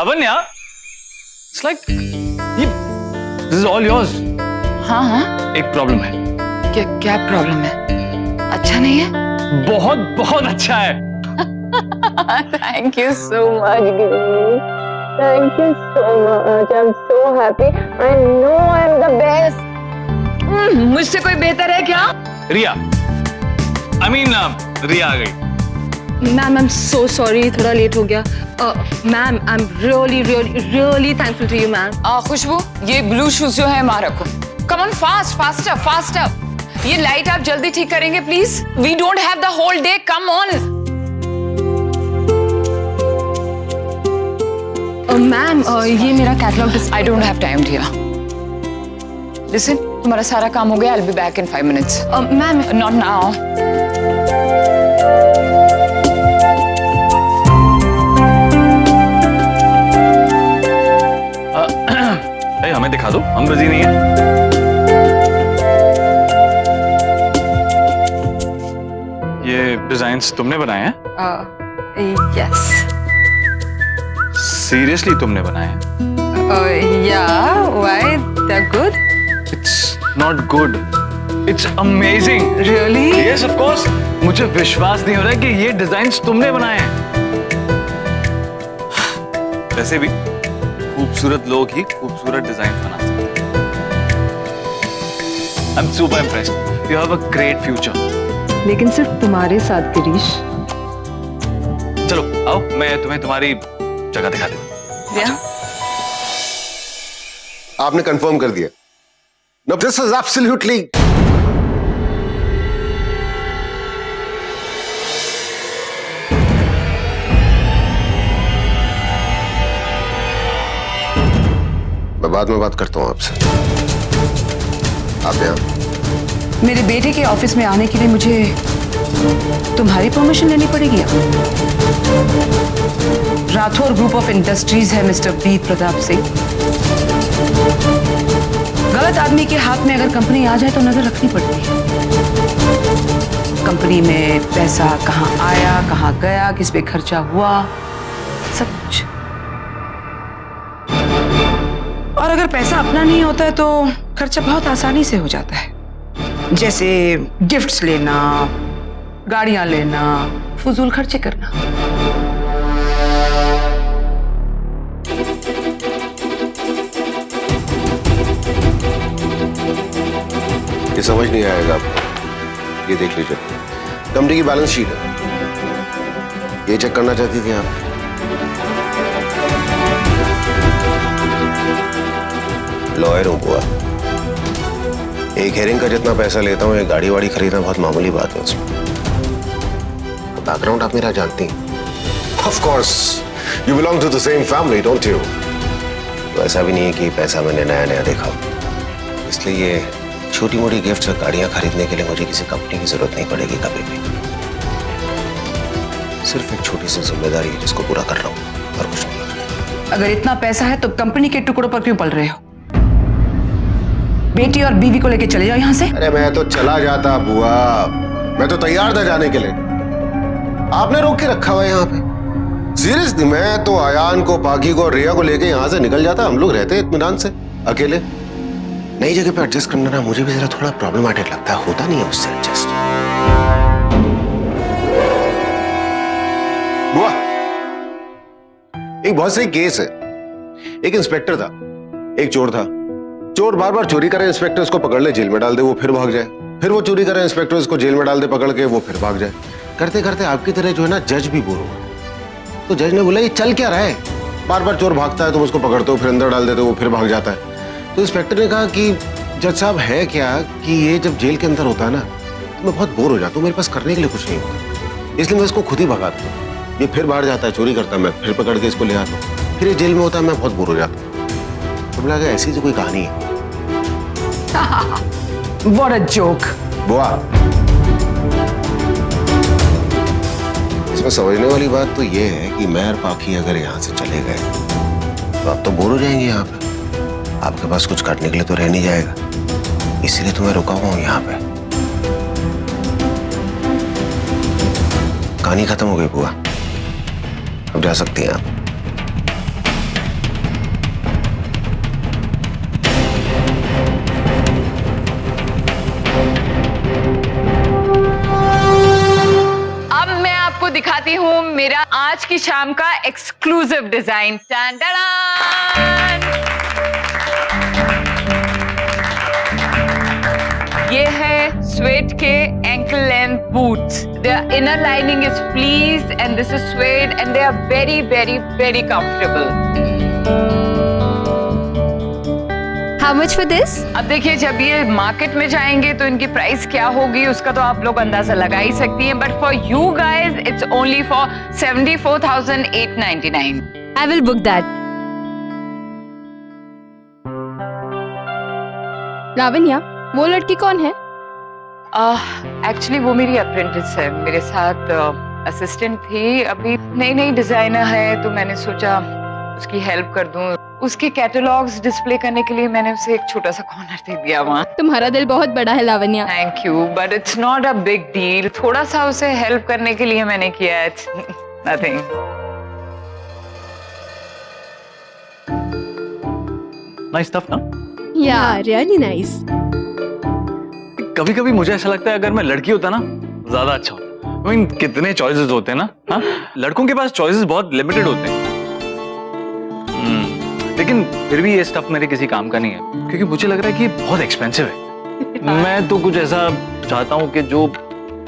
Lavanya, it's like ये this is all yours. हाँ हाँ, एक प्रॉब्लम है। क्या क्या प्रॉब्लम है? अच्छा नहीं है? बहुत बहुत अच्छा है। Thank you so much, Giri. Thank you so much. I'm so happy. I know I'm the best. मुझसे कोई बेहतर है क्या? रिया, I mean रिया आ गई। Ma'am I am so sorry, थोड़ा लेट हो गया। Ma'am I am really thankful to you ma'am. Khushboo, ये ब्लू शूज जो है वहां रखो। Come on, faster faster. ये लाइट आप जल्दी ठीक करेंगे please? We don't have the whole day, come on. Ma'am ये मेरा catalogue. I don't have time dear. Listen, तुम्हारा सारा काम हो गया। I will be back in 5 minutes. Ma'am not now. हमें दिखा दो, हम बिजी नहीं है। ये डिजाइन्स तुमने बनाए हैं? यस। सीरियसली तुमने बनाए हैं? या why they are good? It's not good, it's amazing. Really? Yes of course. मुझे विश्वास नहीं हो रहा कि ये डिजाइन्स तुमने बनाए हैं। वैसे भी खूबसूरत लोग ही खूबसूरत डिजाइन बना सकते हैं। I'm super impressed. You have a great future. लेकिन सिर्फ तुम्हारे साथ गिरीश। चलो आओ, मैं तुम्हें तुम्हारी जगह दिखा दूं। या आपने कंफर्म कर दिया? No, this is absolutely. मैं बाद में बात करता हूं आपसे। आप यहाँ। मेरे बेटे के ऑफिस में आने के लिए मुझे तुम्हारी परमिशन लेनी पड़ेगी। राठौर ग्रुप ऑफ इंडस्ट्रीज है मिस्टर बी प्रताप सिंह। गलत आदमी के हाथ में अगर कंपनी आ जाए तो नजर रखनी पड़ती है। कंपनी में पैसा कहाँ आया, कहाँ गया, किस पे खर्चा हुआ, सब कुछ। और अगर पैसा अपना नहीं होता है तो खर्चा बहुत आसानी से हो जाता है। जैसे गिफ्ट्स लेना, गाड़ियां लेना, फजूल खर्चे करना। ये समझ नहीं आएगा आपको। ये देख लीजिए, कंपनी की बैलेंस शीट है। ये चेक करना चाहती थी आप? लॉयर हूं बुआ। एक हेयरिंग का जितना पैसा लेता हूँ, एक गाड़ी वाड़ी खरीदना बहुत मामूली बात है उसमें। बैकग्राउंड आप मेरा जानती हैं। Of course you belong to the same family, don't you? तो ऐसा भी नहीं है कि पैसा मैंने नया नया देखा। इसलिए ये छोटी मोटी गिफ्ट्स और गाड़ियां खरीदने के लिए मुझे किसी कंपनी की जरूरत नहीं पड़ेगी कभी भी। सिर्फ एक छोटी सी जिम्मेदारी है जिसको पूरा कर रहा हूँ, और कुछ नहीं। अगर इतना पैसा है तो कंपनी के टुकड़ों पर क्यों पल रहे हो? बेटी और बीवी को लेके चले जाओ यहाँ से। अरे मैं तो चला जाता बुआ, मैं तो तैयार था जाने के लिए। आपने रोक के रखा हुआ है यहाँ पे। सीरियसली, मैं तो आयान को, पाकी को और रिया को लेके यहाँ से निकल जाता। हम लोग रहते इत्मीनान से अकेले। नई जगह पे एडजस्ट करना ना मुझे भी जरा थोड़ा प्रॉब्लमेटिक लगता है। होता नहीं है उससे एडजस्ट। बुआ, एक बहुत सही केस है। एक इंस्पेक्टर था, एक चोर था। चोर बार बार चोरी करे, इंस्पेक्टर उसको पकड़ ले, जेल में डाल दे, वो फिर भाग जाए। फिर वो चोरी करे, इंस्पेक्टर उसको जेल में डाल दे पकड़ के, वो फिर भाग जाए। करते करते आपकी तरह जो है ना जज भी बोर हुआ। तो जज ने बोला ये चल क्या रहा है? बार बार चोर भागता है, तुम उसको पकड़ते हो, फिर अंदर डाल देते हो, वो फिर भाग जाता है। तो इंस्पेक्टर ने कहा कि जज साहब है क्या कि ये जब जेल के अंदर होता है ना तो मैं बहुत बोर हो जाता हूँ, मेरे पास करने के लिए कुछ नहीं होता, इसलिए मैं इसको खुद ही भगाता हूँ। ये फिर बाहर जाता है, चोरी करता है, मैं फिर पकड़ के इसको ले आता हूँ, फिर ये जेल में होता है, मैं बहुत बोर हो जाता हूँ। तो बोला ऐसी तो कोई कहानी है। What a joke. बुआ, इसमें समझने वाली बात तो ये है कि मैं और पाखी अगर यहाँ से चले गए तो आप तो बोर हो जाएंगे यहाँ पे। आपके पास कुछ करने के लिए तो रह नहीं जाएगा, इसीलिए तो मैं रुका हुआ हूँ यहाँ पे। कहानी खत्म हो गई बुआ, अब जा सकती हैं आप। मेरा आज की शाम का एक्सक्लूसिव डिजाइन। टान टान! ये है स्वेड के ankle length boots. Their inner lining is fleece and this is suede and they are very, very, very comfortable. How much for this? अब देखिए, जब ये मार्केट में जाएंगे तो इनकी प्राइस क्या होगी उसका तो आप लोग अंदाजा लगा ही सकती हैं, but for you guys it's only for 74,899. I will book that. Lavanya, वो लड़की कौन है? एक्चुअली वो मेरी अप्रेंटिस है, मेरे साथ असिस्टेंट थी, अभी नई नई डिजाइनर है तो मैंने सोचा उसकी हेल्प कर दूं। उसके कैटलॉग्स डिस्प्ले करने के लिए मैंने उसे एक छोटा सा कॉर्नर दे दिया वहाँ। तुम्हारा दिल बहुत बड़ा है Lavanya. Thank you, but it's not a big deal. थोड़ा सा उसे हेल्प करने के लिए मैंने किया है, इट्स नथिंग। नाइस स्टफ ना। Yeah, really nice. कभी कभी मुझे ऐसा लगता है अगर मैं लड़की होता ना ज्यादा अच्छा होता। I mean, कितने चॉइसेस होते हैं ना। हाँ, लड़कों के पास चॉइसेस बहुत लिमिटेड होते हैं। लेकिन फिर भी ये स्टफ मेरे किसी काम का नहीं है, क्योंकि मुझे लग रहा है कि ये बहुत एक्सपेंसिव है। मैं तो कुछ ऐसा चाहता हूँ कि जो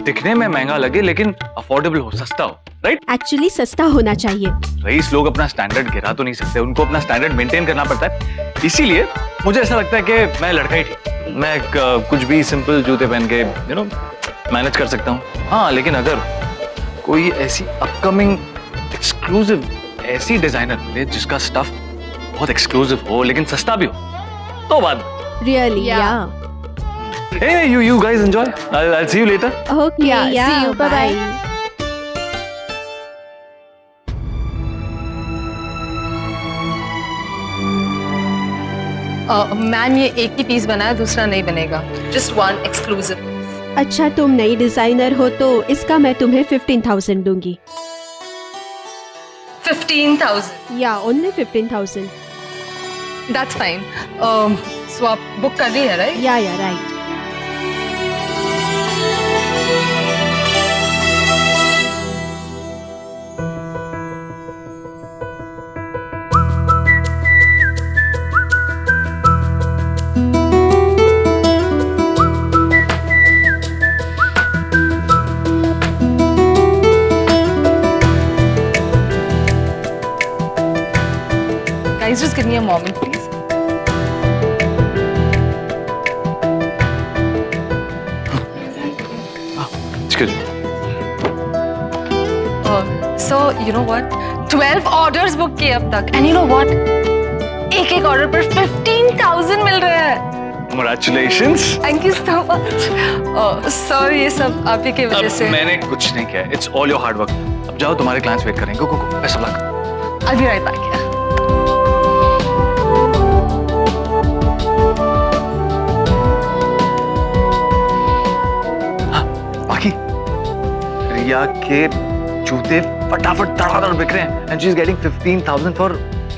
दिखने में महंगा लगे लेकिन अफोर्डेबल हो, सस्ता हो, राइट? Actually, सस्ता होना चाहिए। रईस लोग अपना स्टैंडर्ड गिरा तो नहीं सकते, उनको अपना स्टैंडर्ड मेंटेन करना पड़ता है। इसीलिए मुझे ऐसा लगता है कि मैं लड़का ही ठीक, मैं कुछ भी सिंपल जूते पहन के मैनेज कर सकता हूँ। हाँ, लेकिन अगर कोई ऐसी अपकमिंग एक्सक्लूसिव ऐसी डिजाइनर मिले जिसका स्टफ बहुत एक्सक्लूसिव हो लेकिन सस्ता भी हो, तो बात। Really? Yeah. Hey, you guys enjoy. I'll see you later. Okay. Yeah. See you. Bye. Ma'am, ये एक ही पीस बना है, दूसरा नहीं बनेगा। Just one exclusive. अच्छा, तुम नई डिजाइनर हो तो इसका मैं तुम्हें 15,000 दूंगी। 15,000। या ओनली 15,000। That's fine. सो आप बुक कर रही है, राइट? या right. Guys, just give me a moment, please. Excuse me. So, you know what? 12 orders book किए अब तक, and you know what? एक एक ऑर्डर पर 15,000 मिल रहे हैं। Congratulations. Thank you so much. Sir, ये सब आप ही की वजह से। मैंने कुछ नहीं किया। It's all your hard work. अब जाओ, तुम्हारे क्लाइंट्स वेट करेंगे। Go. Best of luck. I'll be right back. Yeah. बाकी रिया के जूते फटाफट धड़ाधड़ बिक रहे हैं and she's getting 15,000 for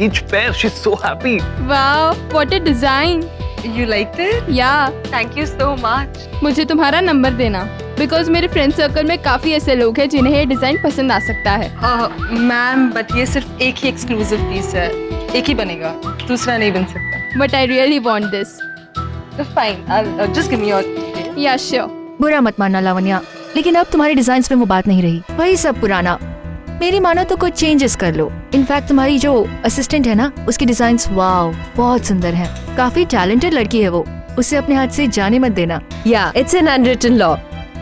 each pair. She's so happy. Wow, what a design. You liked it? Yeah, Thank you so much. मुझे तुम्हारा नंबर देना बिकॉज मेरे फ्रेंड सर्कल में काफी ऐसे लोग हैं जिन्हें ये डिजाइन पसंद आ सकता है। मैम, बट ये सिर्फ एक ही एक्सक्लूसिव पीस है, एक ही बनेगा, दूसरा नहीं बन सकता। But I really want this. Fine, just give me your. या श्योर। बुरा मत मानना लावण्या, लेकिन अब तुम्हारे डिजाइन्स में वो बात नहीं रही, वही सब पुराना। मेरी मानो तो कुछ चेंजेस कर लो। इनफैक्ट तुम्हारी जो असिस्टेंट है ना, उसकी डिजाइन्स वाव बहुत सुंदर हैं। काफी टैलेंटेड लड़की है वो, उसे अपने हाथ से जाने मत देना। या इट्स एन अनरिटन लॉ।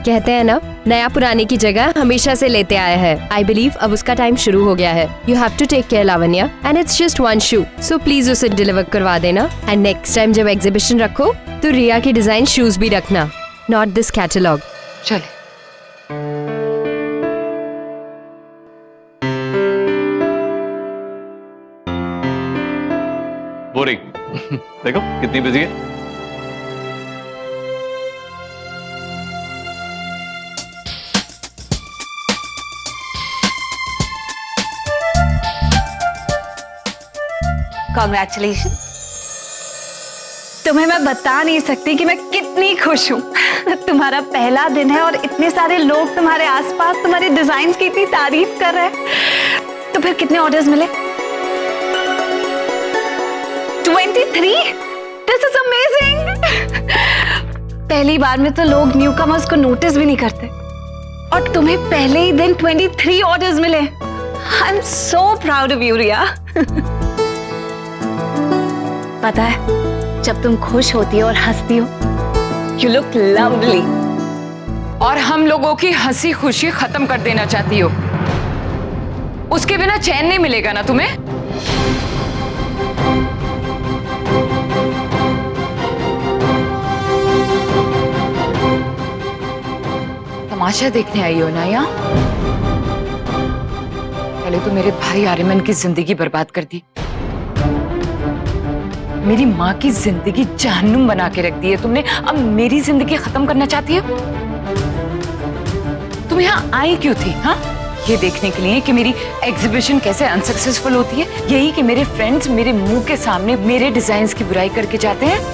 कहते हैं ना, नया पुराने की जगह हमेशा से लेते आया है। आई बिलीव अब उसका टाइम शुरू हो गया है। You have to take care Lavanya, and it's just one shoe, so please उसे डिलीवर करवा देना। एंड नेक्स्ट टाइम जब एग्जीबिशन रखो तो रिया की डिजाइन शूज भी रखना, नॉट दिस कैटलॉग। चले। बोरिंग। देखो कितनी बिजी है। Congratulations. तुम्हें मैं बता नहीं सकती कि मैं कितनी इतनी खुश हूँ। तुम्हारा पहला दिन है और इतने सारे लोग तुम्हारे आसपास तुम्हारे डिजाइन्स की इतनी तारीफ कर रहे हैं। तो फिर कितने ऑर्डर्स मिले? 23? This is amazing. पहली बार में तो लोग न्यूकमर्स को नोटिस भी नहीं करते और तुम्हें पहले ही दिन 23 ऑर्डर्स मिले। I am so proud of you Riya. पता है, जब तुम खुश होती हो और हंसती हो, यू लुक लवली। और हम लोगों की हंसी खुशी खत्म कर देना चाहती हो? उसके बिना चैन नहीं मिलेगा ना तुम्हें? तमाशा देखने आई हो ना यहाँ? पहले तो मेरे भाई आर्यमन की जिंदगी बर्बाद कर दी, मेरी माँ की जिंदगी जहन्नुम बना के रख दी है तुमने। अब मेरी जिंदगी खत्म करना चाहती हो? तुम यहाँ आई क्यों थी? हाँ, ये देखने के लिए कि मेरी एग्जीबिशन कैसे अनसक्सेसफुल होती है, यही कि मेरे फ्रेंड्स मेरे मुंह के सामने मेरे डिजाइन्स की बुराई करके जाते हैं।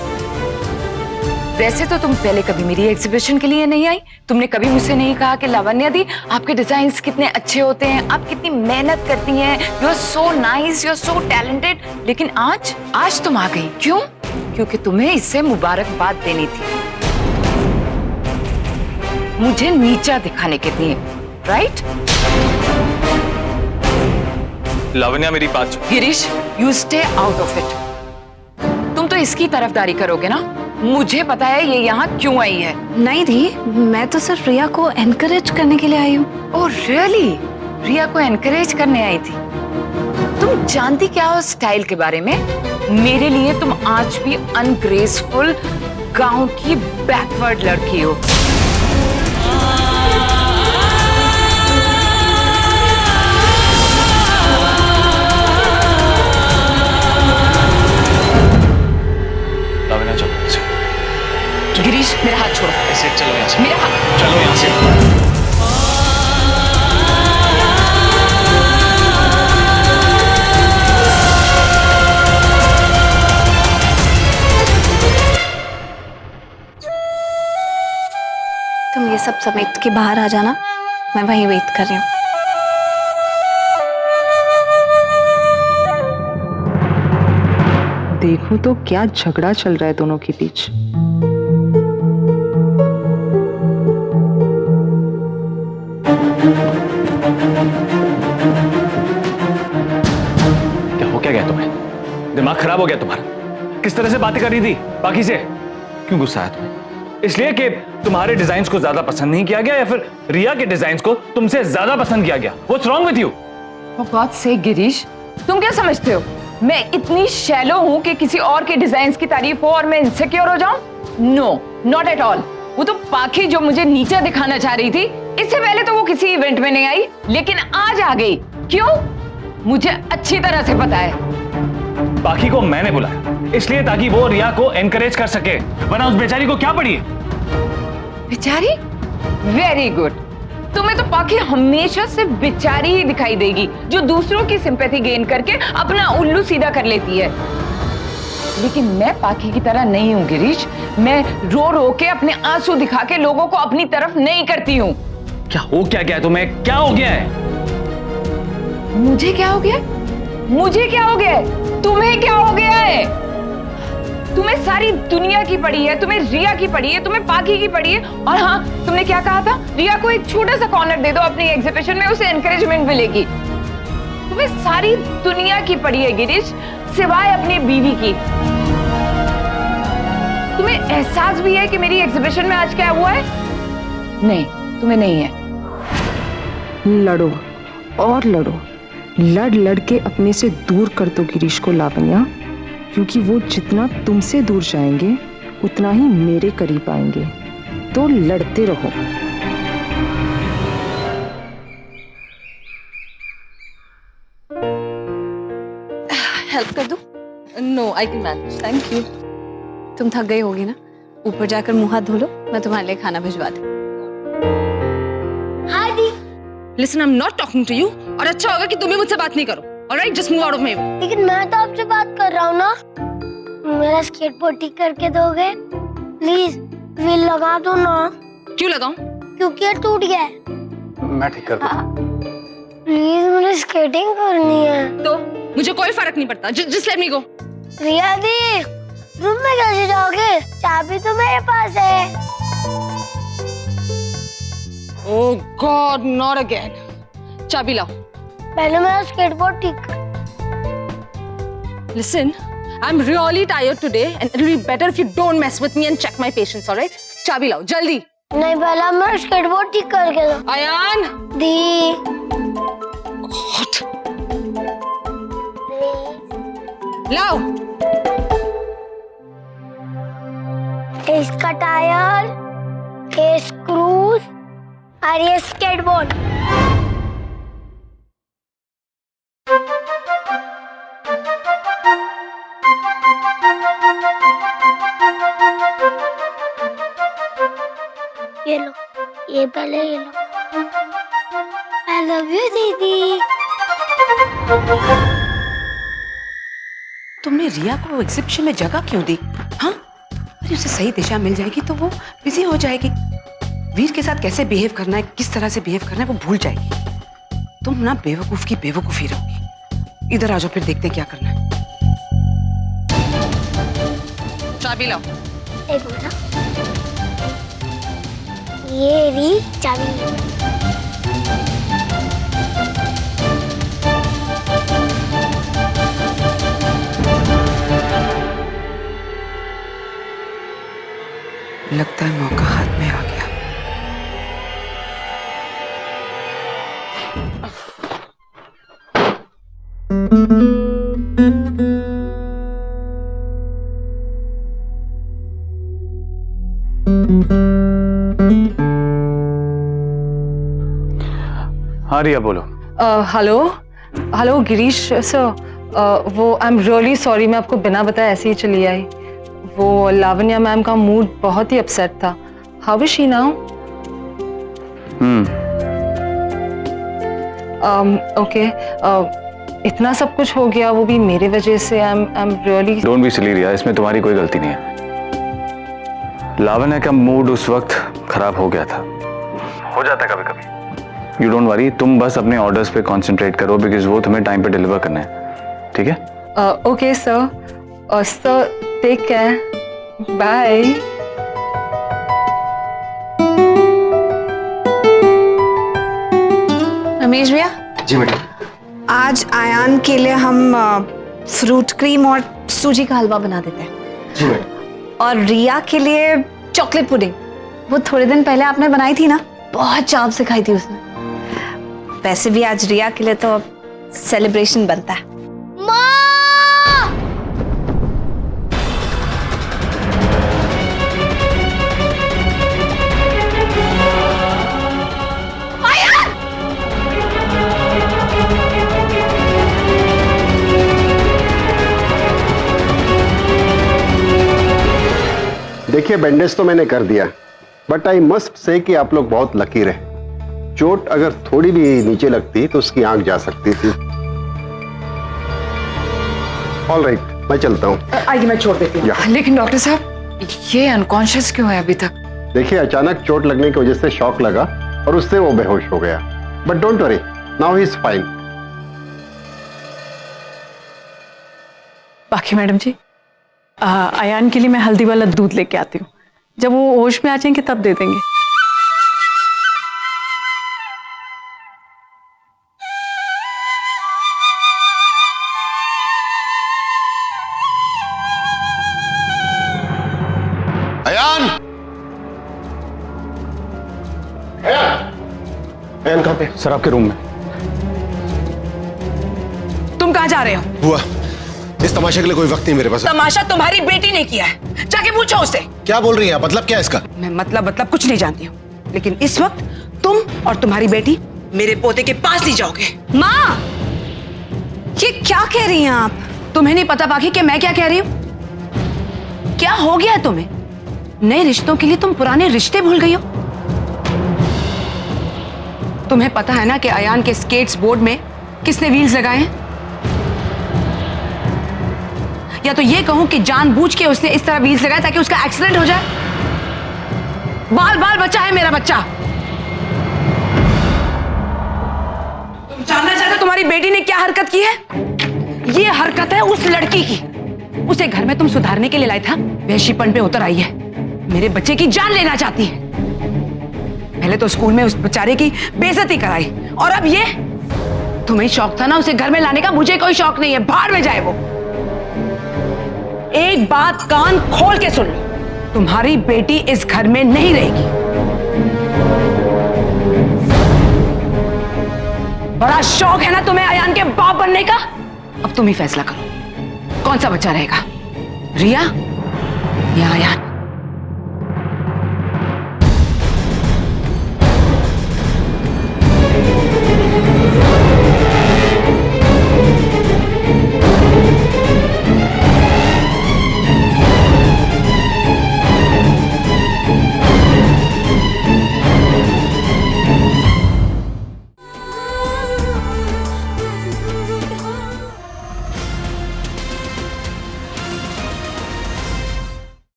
वैसे तो तुम पहले कभी मेरी एग्जीबिशन के लिए नहीं आई, तुमने कभी मुझसे नहीं कहा कि लावण्या दी आपके डिजाइन्स कितने अच्छे होते हैं, आप कितनी मेहनत करती हैं, you are so nice, you are so talented. लेकिन आज तुम आ गई, क्यों? क्योंकि तुम्हें इससे मुबारकबाद देनी थी, मुझे नीचा दिखाने के लिए, राइट? लावण्या मेरी बात। Girish, you stay out of it. तुम तो इसकी तरफदारी करोगे ना? मुझे पता है ये यहाँ क्यों आई है। नहीं दी, मैं तो सिर्फ रिया को एनकरेज करने के लिए आई हूँ। Oh really? रिया को एनकरेज करने आई थी? तुम जानती क्या हो स्टाइल के बारे में? मेरे लिए तुम आज भी अनग्रेसफुल गांव की बैकवर्ड लड़की हो। लावण्या चलो यहाँ से। गिरीश, मेरा हाथ छोड़ो। ऐसे चलो यहाँ से। मेरा हाथ चलो यहाँ से। तुम ये सब समेट के बाहर आ जाना, मैं वहीं वेट कर रही हूँ। देखो तो क्या झगड़ा चल रहा है दोनों के बीच। क्या हो क्या गया तुम्हें? दिमाग खराब हो गया तुम्हारा? किस तरह से बातें कर रही थी बाकी से? क्यों गुस्सा आया तुम्हें? इसलिए कि तुम्हारे डिजाइन्स को ज्यादा पसंद नहीं किया गया या फिर रिया के डिजाइन्स को तुमसे ज्यादा पसंद किया गया? What's wrong with you? For God's sake, Girish, तुम क्या समझते हो मैं इतनी शैलो हूं कि किसी और के डिजाइन्स की तारीफ हो और मैं इनसिक्योर हो जाऊं? No, not at all. वो तो पाखी जो मुझे नीचा दिखाना चाह रही थी, इससे पहले तो वो किसी इवेंट में नहीं आई, लेकिन आज आ गई। क्यों? मुझे अच्छी तरह से पता है। बाकी को मैंने बुलाया इसलिए ताकि वो रिया को एनकरेज कर सके, वरना उस बेचारी को क्या पड़ी है? बेचारी? Very good. तुम्हें तो पाखी हमेशा से बेचारी ही दिखाई देगी, जो दूसरों की सिंपैथी गेन करके अपना उल्लू सीधा कर लेती है। लेकिन मैं पाखी की तरह नहीं हूं गिरीश। मैं रो रो के अपने आंसू दिखा के लोगों को अपनी तरफ नहीं करती हूं। क्या हो क्या गया तुम्हें? क्या हो गया है? मुझे क्या हो गया? मुझे क्या हो गया है? तुम्हें क्या हो गया है? तुम्हें सारी दुनिया की पड़ी है, तुम्हें रिया की पड़ी है, तुम्हें पाखी की पड़ी है। और हाँ, तुमने क्या कहा था? रिया को एक छोटा सा कॉर्नर दे दो अपनी एग्जीबिशन में, उसे एनकरेजमेंट मिलेगी। तुम्हें सारी दुनिया की पड़ी है गिरीश, सिवाय अपनी बीवी की। तुम्हें एहसास भी है कि मेरी एग्जीबिशन में आज क्या हुआ है? नहीं, तुम्हें नहीं है। लड़ो और लड़ो, लड़ लड़ के अपने से दूर कर दो गिरीश को लावण्या, क्योंकि वो जितना तुमसे दूर जाएंगे उतना ही मेरे करीब आएंगे। तो लड़ते रहो। हेल्प कर दूं? No, I can manage, thank you. तुम थक गई होगी ना, ऊपर जाकर मुंह हाथ धो लो, मैं तुम्हारे लिए खाना भिजवा दूं। Listen, I am not talking to you, और अच्छा होगा कि तुम भी मुझसे बात नहीं करो। Alright, just move out of my way. लेकिन मैं तो आपसे बात कर रहा हूँ ना। मेरा स्केटबोर्ड ठीक करके दोगे प्लीज? व्हील लगा दो ना। क्यों लगाऊं? क्योंकि ये टूट गया है। मैं ठीक कर दूंगा। प्लीज मुझे स्केटिंग करनी है। तो मुझे कोई फर्क नहीं पड़ता। जस्ट लेट मी गो। रिया दी, रूम में कैसे जाओगे? चाबी तो मेरे पास है। ओह गॉड, नॉट अगेन। चाबी लाओ। पहले मेरा स्केटबोर्ड ठीक कर। Listen, I'm really tired today and it'll be better if you don't mess with me and check my patience, all right? चाबी लाओ जल्दी। नहीं, पहले मेरा स्केटबोर्ड ठीक करके दो। अयान। दी। God. लाओ। इसका टायर, ये स्क्रूज और ये स्केटबोर्ड। ये लो, ये पहले ये लो। I love you दीदी। तुमने रिया को एग्जिबिशन में जगह क्यों दी? हाँ, अरे उसे सही दिशा मिल जाएगी तो वो बिजी हो जाएगी। वीर के साथ कैसे बिहेव करना है, किस तरह से बिहेव करना है वो भूल जाएगी। तुम ना बेवकूफ की बेवकूफी रहोगी। इधर आ जाओ, फिर देखते क्या करना है। चाबी लाओ। एक मिनट। ये री चाबी। लगता है मौका हाथ में आ गया। हाँ रिया बोलो। हेलो हेलो गिरीश सर, वो आई एम रियली सॉरी, मैं आपको बिना बताए ऐसे ही चली आई। वो लावण्या मैम का मूड बहुत ही अपसेट था। How is she now? Okay, इतना सब कुछ हो गया, वो भी मेरे वजह से। I am really. Don't be silly Riya, इसमें तुम्हारी कोई गलती नहीं है। लावण्या का मूड उस वक्त खराब हो गया था, हो जाता कभी कभी। यू डोंट वरी, तुम बस अपने ऑर्डर्स पे कंसंट्रेट करो बिकॉज वो तुम्हें टाइम पे डिलीवर करना है, ठीक है? Okay sir, sir take care, bye. Ramesh भैया। जी मैडम। आज आयान के लिए हम फ्रूट क्रीम और सूजी का हलवा बना देते हैं। जी मैडम। और रिया के लिए चॉकलेट पुडिंग, वो थोड़े दिन पहले आपने बनाई थी ना, बहुत चाव से खाई थी उसने। वैसे भी आज रिया के लिए तो सेलिब्रेशन बनता है। देखिए, बैंडेज तो मैंने कर दिया, बट आई मस्ट से कि आप लोग बहुत लकी रहे। चोट अगर थोड़ी भी नीचे लगती तो उसकी आंख जा सकती थी। ऑल राइट, मैं चलता हूँ। आइए मैं छोड़ देती हूँ। लेकिन डॉक्टर साहब, ये अनकॉन्शियस क्यों है अभी तक? देखिए, अचानक चोट लगने की वजह से शॉक लगा और उससे वो बेहोश हो गया। But don't worry, now he is fine. बाकी मैडम जी, अयान के लिए मैं हल्दी वाला दूध लेके आती हूँ। जब वो होश में आ जाएंगे तब दे देंगे। अयान! अयान कहाँ पे? सर आपके रूम में। तुम कहाँ जा रहे हो? बुआ, इस तमाशे के लिए कोई वक्त नहीं मेरे पास। तमाशा तुम्हारी बेटी ने किया है, जाके पूछो उससे। क्या बोल रही है? मतलब क्या है इसका? मैं मतलब कुछ नहीं जानती हूँ, लेकिन इस वक्त तुम और तुम्हारी बेटी मेरे पोते के पास नहीं जाओगे। माँ, ये क्या कह रही हैं आप? तुम्हें नहीं पता बाकी कि मैं क्या कह रही हूँ? क्या हो गया है तुम्हें? नए रिश्तों के लिए तुम पुराने रिश्ते भूल गई हो। तुम्हें पता है ना कि अयान के स्केट्स बोर्ड में किसने व्हील्स लगाए हैं? या तो ये कहूं कि जानबूझ के उसने इस तरह व्हील्स लगाए ताकि उसका एक्सीडेंट हो जाए। बाल बाल बच्चा है मेरा बच्चा। तुम जानना चाहते हो तुम्हारी बेटी ने क्या हरकत की है? ये हरकत है उस लड़की की। उसे घर में तुम सुधारने के लिए लाए था, वेश्यपन पे उतर आई है। मेरे बच्चे की जान लेना चाहती है। पहले तो स्कूल में उस बेचारे की बेइज्जती कराई, और अब ये। तुम्हें शौक था ना उसे घर में लाने का, मुझे कोई शौक नहीं है, बाहर में जाए वो। एक बात कान खोल के सुन लो, तुम्हारी बेटी इस घर में नहीं रहेगी। बड़ा शौक है ना तुम्हें अयान के बाप बनने का? अब तुम ही फैसला करो, कौन सा बच्चा रहेगा, रिया या अयान?